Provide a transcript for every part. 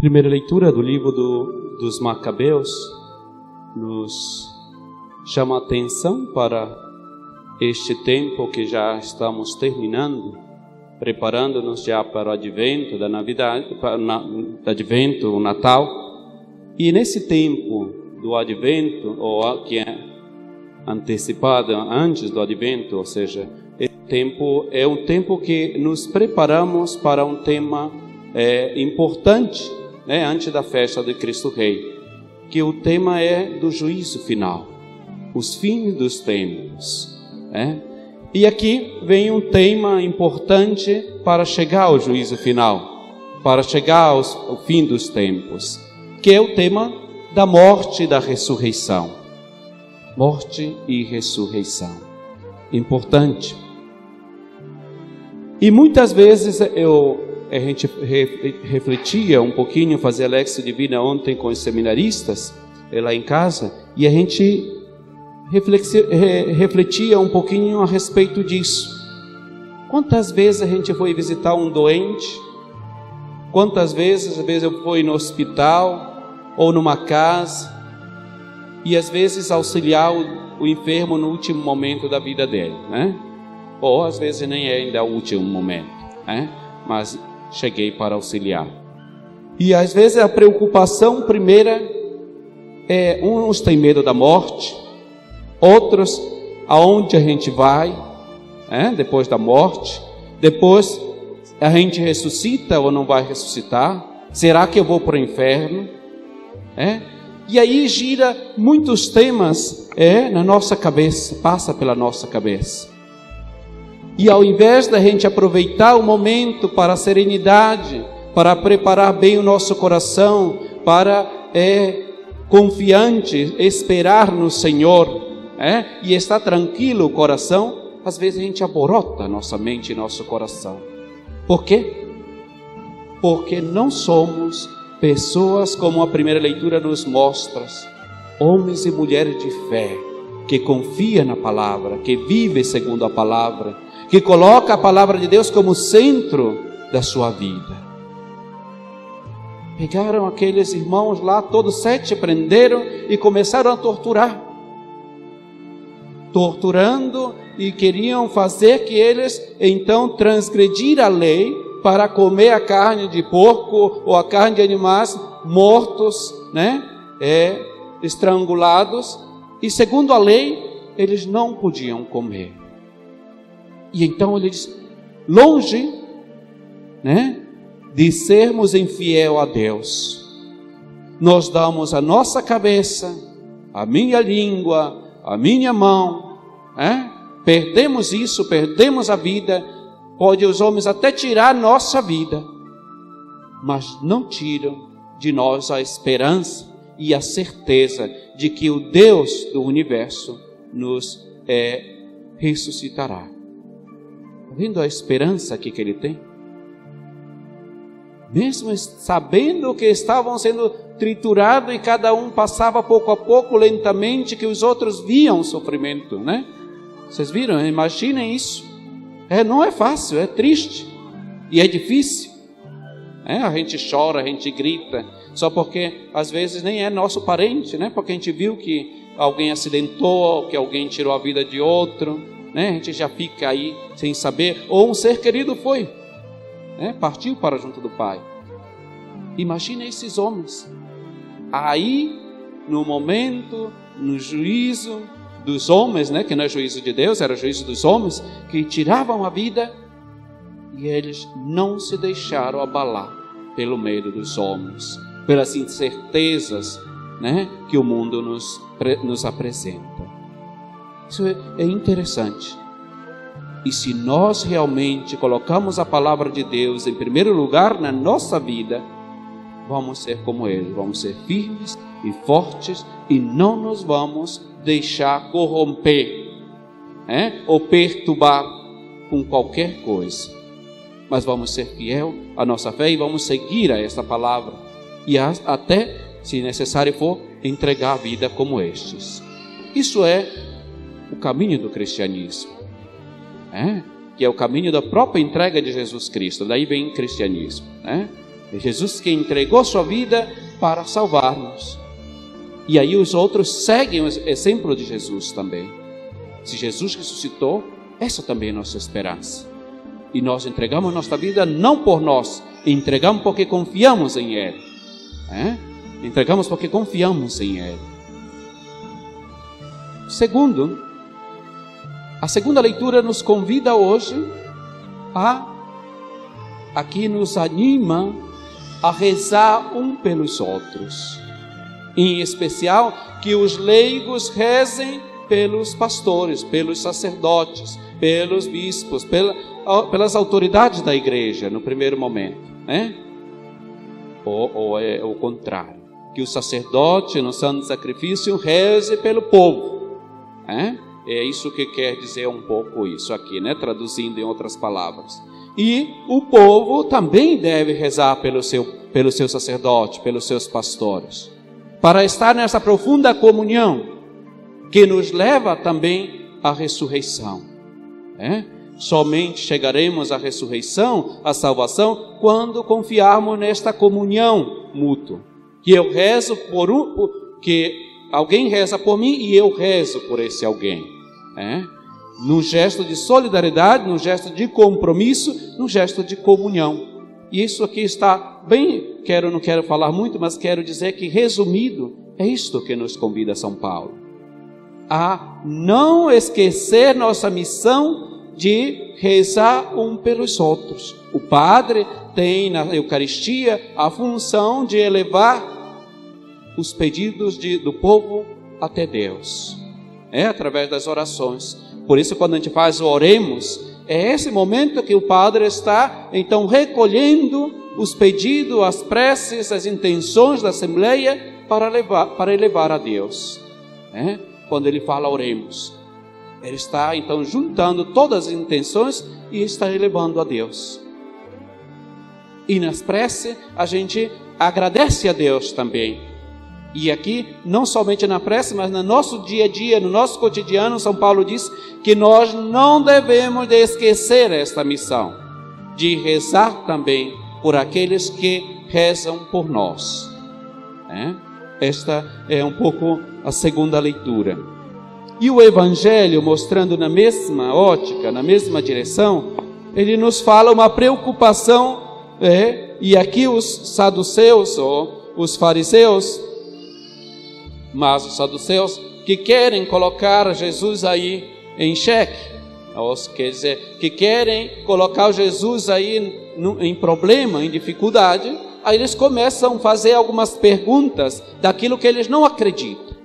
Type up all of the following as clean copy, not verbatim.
Primeira leitura do livro dos Macabeus nos chama a atenção para este tempo que já estamos terminando, preparando-nos já para o advento da Navidade, advento, o Natal. E nesse tempo do advento, ou que é antecipado antes do advento, ou seja, esse tempo é um tempo que nos preparamos para um tema importante, né, antes da festa de Cristo Rei, que o tema é do juízo final, os fins dos tempos, né? E aqui vem um tema importante para chegar ao juízo final, para chegar ao fim dos tempos, que é o tema da morte e da ressurreição. Morte e ressurreição. Importante. E muitas vezes a gente refletia um pouquinho, fazia Lexio Divina ontem com os seminaristas, lá em casa, e a gente refletia um pouquinho a respeito disso. Quantas vezes a gente foi visitar um doente? Quantas vezes, eu fui no hospital ou numa casa, e às vezes auxiliar o enfermo no último momento da vida dele, né? Ou às vezes nem é ainda o último momento, né? Mas cheguei para auxiliar. E às vezes a preocupação primeira é, uns têm medo da morte, outros aonde a gente vai, depois da morte, depois a gente ressuscita ou não vai ressuscitar, será que eu vou para o inferno? E aí gira muitos temas na nossa cabeça, passa pela nossa cabeça. E ao invés da gente aproveitar o momento para a serenidade, para preparar bem o nosso coração, para confiante, esperar no Senhor, e estar tranquilo o coração, às vezes a gente aborota nossa mente e nosso coração. Por quê? Porque não somos pessoas como a primeira leitura nos mostra, homens e mulheres de fé, que confia na palavra, que vive segundo a palavra, que coloca a palavra de Deus como centro da sua vida. Pegaram aqueles irmãos lá, todos 7, prenderam e começaram a torturando, e queriam fazer que eles então transgredir a lei para comer a carne de porco ou a carne de animais mortos, estrangulados, e segundo a lei eles não podiam comer. E então ele diz, longe, de sermos infiel a Deus, nós damos a nossa cabeça, a minha língua, a minha mão, perdemos isso, perdemos a vida. Pode os homens até tirar nossa vida, mas não tiram de nós a esperança e a certeza de que o Deus do universo nos ressuscitará. Vendo a esperança aqui que ele tem? Mesmo sabendo que estavam sendo triturados e cada um passava pouco a pouco, lentamente, que os outros viam o sofrimento, Vocês viram? Imaginem isso. Não é fácil, é triste e é difícil. A gente chora, a gente grita, só porque às vezes nem é nosso parente, porque a gente viu que alguém acidentou, que alguém tirou a vida de outro, a gente já fica aí sem saber, ou um ser querido foi, partiu para junto do Pai. Imagina esses homens, aí no momento, no juízo dos homens, que não é juízo de Deus, era juízo dos homens, que tiravam a vida, e eles não se deixaram abalar pelo medo dos homens, pelas incertezas, que o mundo nos apresenta. Isso é interessante. E se nós realmente colocamos a palavra de Deus em primeiro lugar na nossa vida, vamos ser como eles, vamos ser firmes e fortes, e não nos vamos deixar corromper, ou perturbar com qualquer coisa, mas vamos ser fiel à nossa fé e vamos seguir a essa palavra, e até, se necessário for, entregar a vida como estes. Isso é o caminho do cristianismo, que é o caminho da própria entrega de Jesus Cristo. Daí vem o cristianismo, É Jesus que entregou sua vida para salvar-nos. E aí os outros seguem o exemplo de Jesus também. Se Jesus ressuscitou, essa também é nossa esperança. E nós entregamos nossa vida não por nós, entregamos porque confiamos em Ele. Entregamos porque confiamos em Ele. Segundo, a segunda leitura nos convida hoje aqui nos anima a rezar um pelos outros. Em especial, que os leigos rezem pelos pastores, pelos sacerdotes, pelos bispos, pelas autoridades da igreja, no primeiro momento, Ou é o contrário, que o sacerdote no santo sacrifício reze pelo povo, É isso que quer dizer um pouco isso aqui, traduzindo em outras palavras. E o povo também deve rezar pelo seu sacerdote, pelos seus pastores, para estar nessa profunda comunhão que nos leva também à ressurreição. Somente chegaremos à ressurreição, à salvação, quando confiarmos nesta comunhão mútua. Que eu rezo que alguém reza por mim e eu rezo por esse alguém. Num gesto de solidariedade, num gesto de compromisso, num gesto de comunhão. E isso aqui está bem, não quero falar muito, mas quero dizer que, resumido, é isto que nos convida São Paulo. A não esquecer nossa missão de rezar um pelos outros. O padre tem na Eucaristia a função de elevar os pedidos do povo até Deus, através das orações. Por isso, quando a gente faz o oremos, é esse momento que o padre está então recolhendo os pedidos, as preces, as intenções da Assembleia para elevar a Deus. Quando ele fala oremos, ele está então juntando todas as intenções e está elevando a Deus. E nas preces a gente agradece a Deus também. E aqui, não somente na prece, mas no nosso dia a dia, no nosso cotidiano, São Paulo diz que nós não devemos de esquecer esta missão, de rezar também por aqueles que rezam por nós. Esta é um pouco a segunda leitura. E o Evangelho, mostrando na mesma ótica, na mesma direção, ele nos fala uma preocupação, e aqui os saduceus, ou os fariseus, mas os saduceus que querem colocar Jesus aí em xeque, quer dizer, que querem colocar Jesus aí em problema, em dificuldade, aí eles começam a fazer algumas perguntas daquilo que eles não acreditam,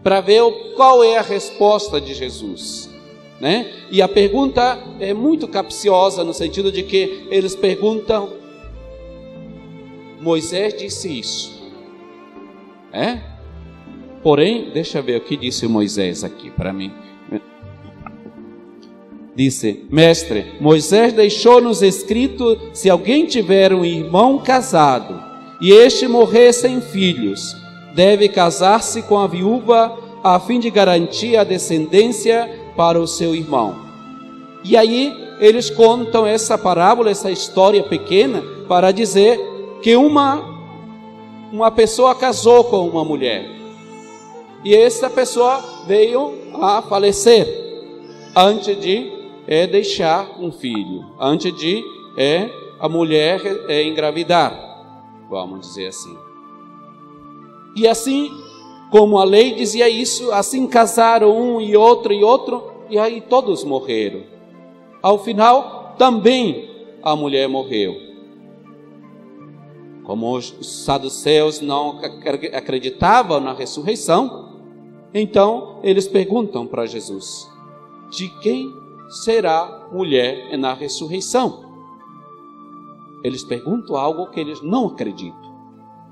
para ver qual é a resposta de Jesus, E a pergunta é muito capciosa, no sentido de que eles perguntam: Moisés disse isso, Porém, deixa eu ver o que disse Moisés aqui para mim. Disse: Mestre, Moisés deixou-nos escrito: se alguém tiver um irmão casado e este morrer sem filhos, deve casar-se com a viúva a fim de garantir a descendência para o seu irmão. E aí eles contam essa parábola, essa história pequena, para dizer que uma pessoa casou com uma mulher. E essa pessoa veio a falecer antes de deixar um filho, antes de a mulher engravidar, vamos dizer assim. E assim, como a lei dizia isso, assim casaram um e outro, e aí todos morreram. Ao final, também a mulher morreu. Como os saduceus não acreditavam na ressurreição, então eles perguntam para Jesus: de quem será mulher na ressurreição? Eles perguntam algo que eles não acreditam,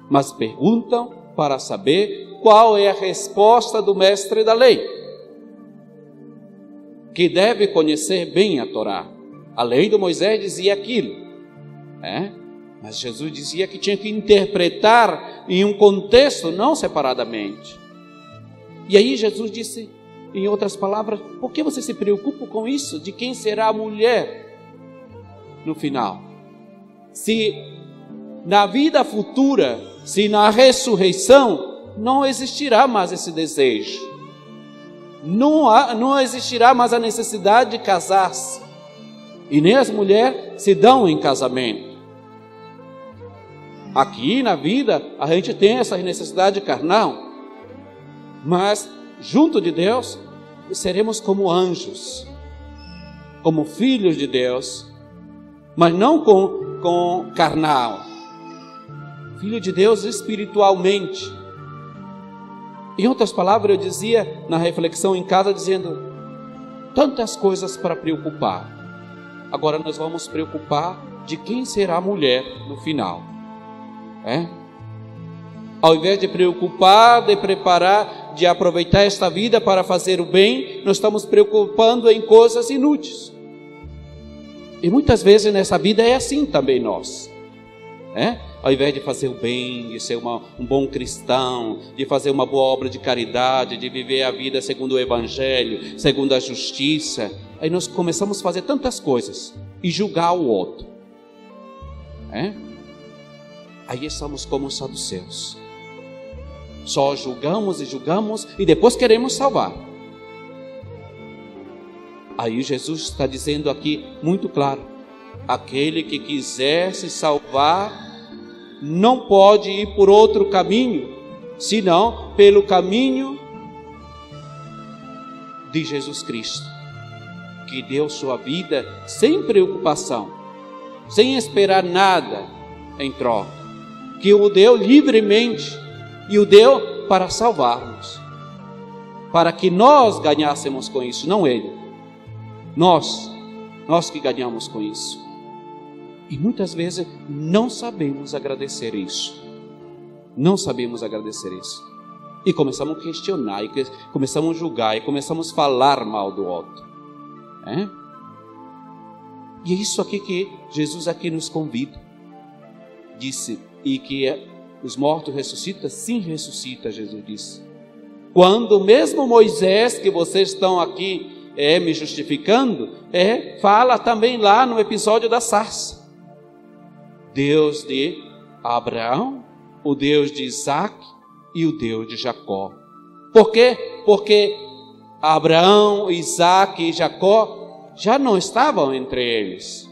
mas perguntam para saber qual é a resposta do mestre da lei, que deve conhecer bem a Torá. A lei de Moisés dizia aquilo, mas Jesus dizia que tinha que interpretar em um contexto, não separadamente. E aí Jesus disse, em outras palavras: por que você se preocupa com isso? De quem será a mulher no final? Se na vida futura, se na ressurreição, não existirá mais esse desejo. Não existirá mais a necessidade de casar-se. E nem as mulheres se dão em casamento. Aqui na vida, a gente tem essa necessidade carnal. Mas, junto de Deus, seremos como anjos, como filhos de Deus, mas não com carnal. Filho de Deus espiritualmente. Em outras palavras, eu dizia na reflexão em casa, dizendo, tantas coisas para preocupar. Agora nós vamos preocupar de quem será a mulher no final. Ao invés de preocupar, de preparar, de aproveitar esta vida para fazer o bem, nós estamos preocupando em coisas inúteis. E muitas vezes nessa vida é assim também nós. Ao invés de fazer o bem, de ser um bom cristão, de fazer uma boa obra de caridade, de viver a vida segundo o Evangelho, segundo a justiça, aí nós começamos a fazer tantas coisas e julgar o outro. Aí estamos como os saduceus. Só julgamos e julgamos e depois queremos salvar. Aí Jesus está dizendo aqui muito claro, aquele que quiser se salvar não pode ir por outro caminho, senão pelo caminho de Jesus Cristo, que deu sua vida sem preocupação, sem esperar nada em troca, que o deu livremente e o deu para salvar-nos, para que nós ganhássemos com isso, não ele. Nós que ganhamos com isso. E muitas vezes não sabemos agradecer isso. Não sabemos agradecer isso. E começamos a questionar, e começamos a julgar, e começamos a falar mal do outro. E é isso aqui que Jesus aqui nos convida. Disse, e que os mortos ressuscitam? Sim, ressuscita, Jesus disse. Quando mesmo Moisés, que vocês estão aqui me justificando, fala também lá no episódio da sarça. Deus de Abraão, o Deus de Isaac e o Deus de Jacó. Por quê? Porque Abraão, Isaac e Jacó já não estavam entre eles.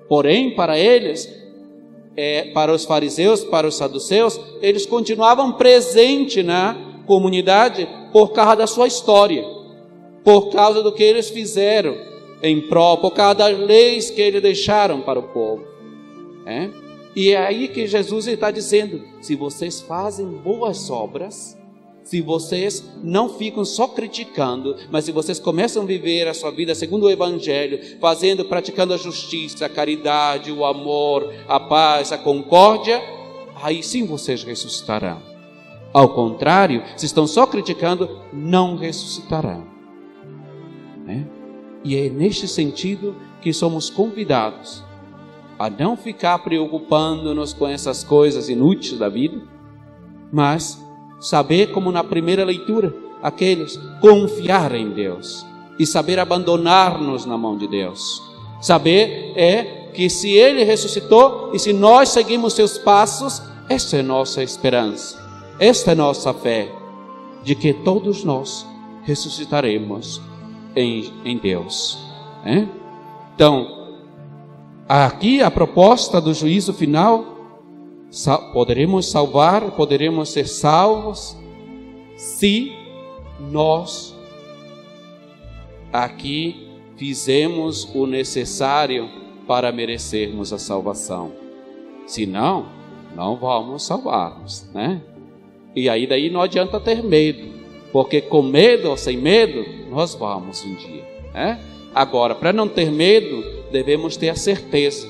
Porém, para eles, para os fariseus, para os saduceus, eles continuavam presentes na comunidade por causa da sua história, por causa do que eles fizeram em prol, por causa das leis que eles deixaram para o povo. E é aí que Jesus está dizendo, se vocês fazem boas obras, se vocês não ficam só criticando, mas se vocês começam a viver a sua vida segundo o Evangelho, praticando a justiça, a caridade, o amor, a paz, a concórdia, aí sim vocês ressuscitarão. Ao contrário, se estão só criticando, não ressuscitarão. E é neste sentido que somos convidados a não ficar preocupando-nos com essas coisas inúteis da vida, mas saber, como na primeira leitura, aqueles confiar em Deus e saber abandonar-nos na mão de Deus. Saber que se Ele ressuscitou e se nós seguimos seus passos, esta é nossa esperança, esta é nossa fé, de que todos nós ressuscitaremos em Deus. Então, aqui a proposta do juízo final, poderemos salvar, poderemos ser salvos, se nós aqui fizemos o necessário para merecermos a salvação. Se não, não vamos salvar-nos, E aí daí não adianta ter medo, porque com medo ou sem medo, nós vamos um dia, Agora, para não ter medo, devemos ter a certeza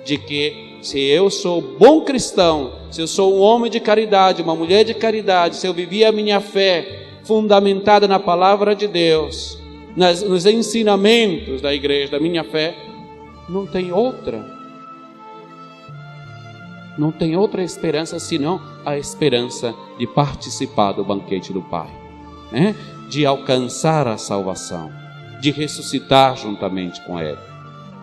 de que se eu sou bom cristão, se eu sou um homem de caridade, uma mulher de caridade, se eu vivi a minha fé fundamentada na palavra de Deus, nos ensinamentos da igreja, da minha fé, não tem outra esperança senão a esperança de participar do banquete do Pai, de alcançar a salvação, de ressuscitar juntamente com Ele.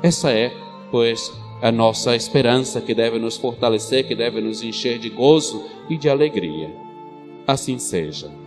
Essa é, pois, a nossa esperança, que deve nos fortalecer, que deve nos encher de gozo e de alegria. Assim seja.